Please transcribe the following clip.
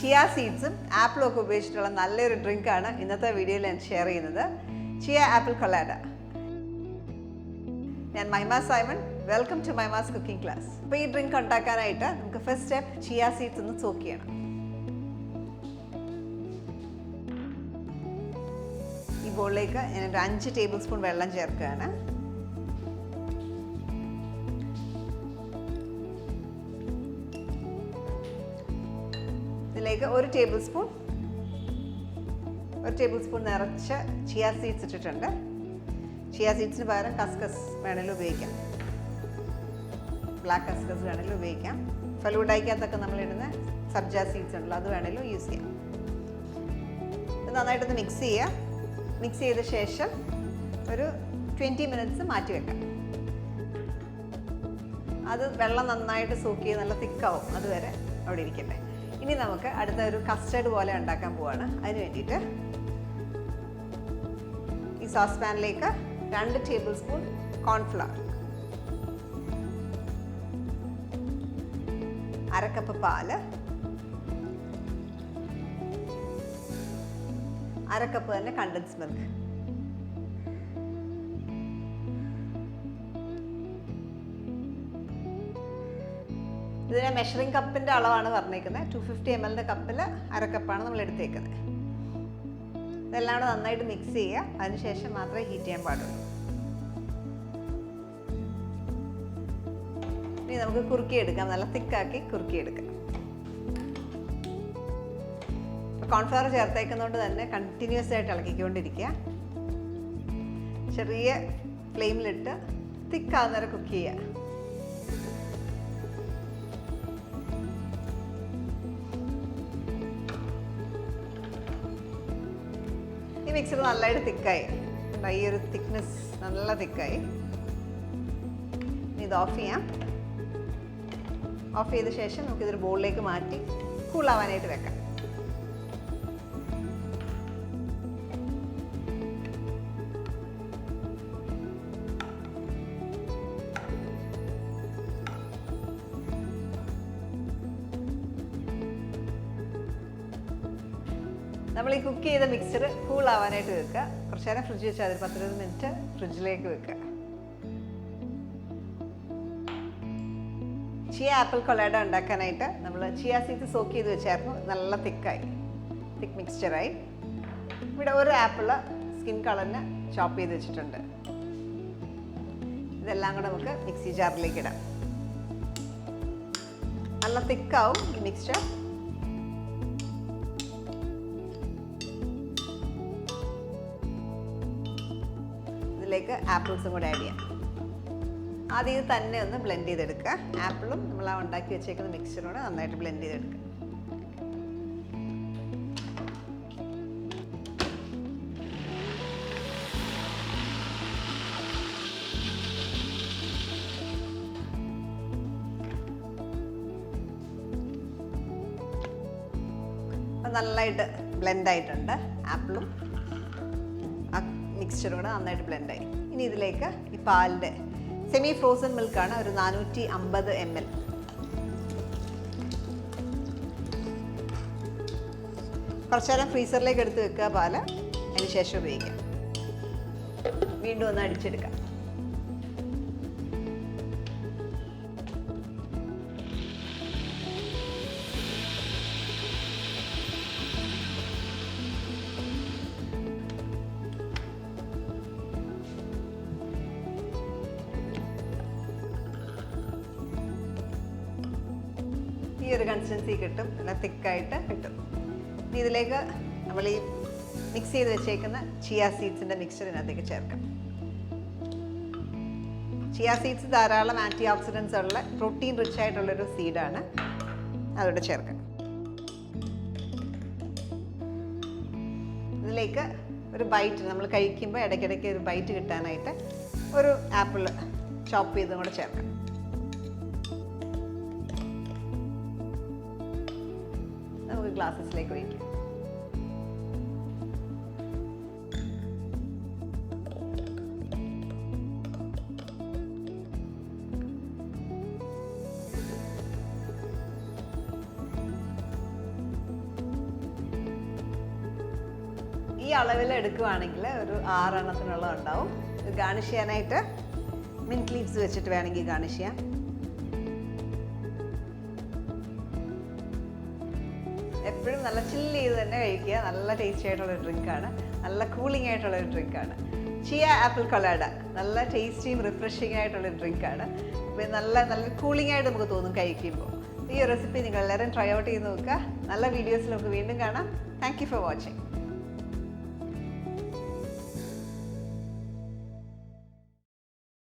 Chia സീഡ്സും ആപ്പിളും ഒക്കെ ഉപയോഗിച്ചിട്ടുള്ള നല്ലൊരു ഡ്രിങ്കാണ് ഇന്നത്തെ വീഡിയോയിൽ ഞാൻ ഷെയർ ചെയ്യുന്നത്. Chia apple colada. ഞാൻ Mahima Simon. Welcome to Mahima's cooking class. അപ്പോൾ ഈ ഡ്രിങ്ക് ഉണ്ടാക്കാനായിട്ട് നമുക്ക് ഫസ്റ്റ് സ്റ്റെപ്പ് ചിയ സീഡ്സ് ഒന്ന് സോക്ക് ചെയ്യണം. ഈ ബോളിലേക്ക് ഞാൻ ഒരു 5 ടേബിൾ സ്പൂൺ വെള്ളം ചേർക്കുകയാണ്. ഇതിലേക്ക് ഒരു ടേബിൾ സ്പൂൺ നിറച്ച ചിയ സീഡ്സ് ഇട്ടിട്ടുണ്ട്. ചിയ സീഡ്സിന് പകരം കസ്കസ് വേണമെങ്കിലും ഉപയോഗിക്കാം, ബ്ലാക്ക് കസ്കസ് വേണമെങ്കിലും ഉപയോഗിക്കാം. ഫലൂഡായ്ക്കകത്തൊക്കെ നമ്മളിടുന്ന സബ്ജ സീഡ്സ് ഉണ്ടല്ലോ, അത് വേണമെങ്കിലും യൂസ് ചെയ്യാം. ഇത് നന്നായിട്ടൊന്ന് മിക്സ് ചെയ്യുക. മിക്സ് ചെയ്ത ശേഷം ഒരു 20 മിനിറ്റ്സ് മാറ്റി വെക്കാം. അത് വെള്ളം നന്നായിട്ട് സോക്ക് ചെയ്ത് നല്ല തിക്കാവും, അതുവരെ അവിടെ ഇരിക്കട്ടെ. ഇനി നമുക്ക് അടുത്ത ഒരു കസ്റ്റർഡ് പോലെ ഉണ്ടാക്കാൻ പോവാണ്. അതിന് വേണ്ടിയിട്ട് ഈ സോസ് പാനിലേക്ക് 2 ടേബിൾ സ്പൂൺ കോൺഫ്ലവർ, 1/2 കപ്പ് പാല്, 1/2 കപ്പ് തന്നെ കണ്ടൻസ് മിൽക്ക്, ഇതിനെ മെഷറിംഗ് കപ്പിൻ്റെ അളവാണ് പറഞ്ഞേക്കുന്നത്. 250 ml കപ്പിൽ 1/2 കപ്പാണ് നമ്മൾ എടുത്തേക്കുന്നത്. ഇതെല്ലാം കൂടെ നന്നായിട്ട് മിക്സ് ചെയ്യുക. അതിനുശേഷം മാത്രമേ ഹീറ്റ് ചെയ്യാൻ പാടുള്ളൂ. ഇനി നമുക്ക് കുറുക്കിയെടുക്കാം, നല്ല തിക്കാക്കി കുറുക്കിയെടുക്കാം. ഇപ്പോൾ കോൺഫ്ലവർ ചേർത്തേക്കുന്നതുകൊണ്ട് തന്നെ കണ്ടിന്യൂസ് ആയിട്ട് ഇളക്കിക്കൊണ്ടിരിക്കുക. ചെറിയ ഫ്ലെയിമിലിട്ട് തിക്കാവുന്നവരെ കുക്ക് ചെയ്യുക. ഈ മിക്സർ നല്ലതായിട്ട് തിക്കായി, ഈ ഒരു തിക്നെസ് നല്ല തിക്കായി. ഇത് ഓഫ് ചെയ്യാം. ഓഫ് ചെയ്ത ശേഷം നമുക്കിതൊരു ബോളിലേക്ക് മാറ്റി കൂളാവാനായിട്ട് വെക്കാം. നമ്മൾ ഈ കുക്ക് ചെയ്ത മിക്സ്ചർ കൂളാവാനായിട്ട് വെക്കുക. കുറച്ച് നേരം ഫ്രിഡ്ജിൽ വെച്ചാൽ ഒരു 10-20 മിനിറ്റ് ഫ്രിഡ്ജിലേക്ക് വെക്കുക. ചിയ ആപ്പിൾ കൊളാഡ ഉണ്ടാക്കാനായിട്ട് നമ്മൾ ചിയ സീഡ്സ് സോക്ക് ചെയ്ത് വെച്ചായിരുന്നു. നല്ല തിക്ക് മിക്സ്ചറായി. ഇവിടെ ഒരു ആപ്പിള് സ്കിൻ കളറിന് ചോപ്പ് ചെയ്ത് വെച്ചിട്ടുണ്ട്. ഇതെല്ലാം കൂടെ നമുക്ക് മിക്സി ജാറിലേക്ക് ഇടാം. നല്ല തിക്കാവും ഈ മിക്സ്ചർ. ഇതിലേക്ക് ആപ്പിൾസും കൂടെ ആഡ് ചെയ്യാം. ആദ്യം ഇത് തന്നെ ഒന്ന് ബ്ലെൻഡ് ചെയ്തെടുക്കുക. ആപ്പിളും നമ്മൾ ആ ഉണ്ടാക്കി വെച്ചേക്കുന്ന മിക്സ്ചറോടെ നന്നായിട്ട് ബ്ലെൻഡ് ചെയ്തെടുക്കുക. അപ്പം നന്നായിട്ട് ബ്ലെൻഡായിട്ടുണ്ട്. ആപ്പിളും ആ മിക്സ്ചറും കൂടെ നന്നായിട്ട് ബ്ലെൻഡായി. ഇനി ഇതിലേക്ക് ഈ പാലിൻ്റെ സെമി ഫ്രോസൺ മിൽക്കാണ്, ഒരു 450 ml. കുറച്ചു നേരം ഫ്രീസറിലേക്ക് എടുത്ത് വെക്കുക പാല്. അതിന് ശേഷം ഉപയോഗിക്കാം. വീണ്ടും ഒന്ന് അടിച്ചെടുക്കാം. ഈ ഒരു കൺസിസ്റ്റൻസി കിട്ടും, നല്ല തിക്കായിട്ട് കിട്ടും. ഇനി ഇതിലേക്ക് നമ്മൾ ഈ മിക്സ് ചെയ്ത് വെച്ചേക്കുന്ന ചിയ സീഡ്സിൻ്റെ മിക്സ്ചർ ഇതിനകത്തേക്ക് ചേർക്കാം. ചിയ സീഡ്സ് ധാരാളം ആൻറ്റി ഓക്സിഡൻസ് ഉള്ള പ്രോട്ടീൻ റിച്ച് ആയിട്ടുള്ളൊരു സീഡാണ്. അതോടെ ചേർക്കാം. ഇതിലേക്ക് ഒരു ബൈറ്റ്, നമ്മൾ കഴിക്കുമ്പോൾ ഇടയ്ക്കിടയ്ക്ക് ഒരു ബൈറ്റ് കിട്ടാനായിട്ട് ഒരു ആപ്പിൾ ചോപ്പ് ചെയ്തും കൂടെ ചേർക്കാം. നമുക്ക് ഗ്ലാസസിലേക്ക് ഒഴിക്കാം. ഈ അളവിൽ എടുക്കുകയാണെങ്കിൽ ഒരു 6 എണ്ണത്തിനുള്ള ഉണ്ടാവും. ഇത് ഗാർണിഷ് ചെയ്യാനായിട്ട് മിൻറ്റ് ലീവ്സ് വെച്ചിട്ട് വേണമെങ്കിൽ ഗാർണിഷ് ചെയ്യാം. എപ്പോഴും നല്ല ചില്ല് ചെയ്ത് തന്നെ കഴിക്കുക. നല്ല ടേസ്റ്റി ആയിട്ടുള്ളൊരു ഡ്രിങ്കാണ്, നല്ല കൂളിംഗ് ആയിട്ടുള്ളൊരു ഡ്രിങ്കാണ്. ചിയ ആപ്പിൾ കൊളാഡ നല്ല ടേസ്റ്റിയും റിഫ്രഷിംഗ് ആയിട്ടുള്ളൊരു ഡ്രിങ്കാണ്. അപ്പോൾ നല്ല നല്ല കൂളിംഗ് ആയിട്ട് നമുക്ക് തോന്നും കഴിക്കുമ്പോൾ. ഈ റെസിപ്പി നിങ്ങൾ എല്ലാവരും ട്രൈ ഔട്ട് ചെയ്ത് നോക്കുക. നല്ല വീഡിയോസിൽ നമുക്ക് വീണ്ടും കാണാം. Thank you for watching.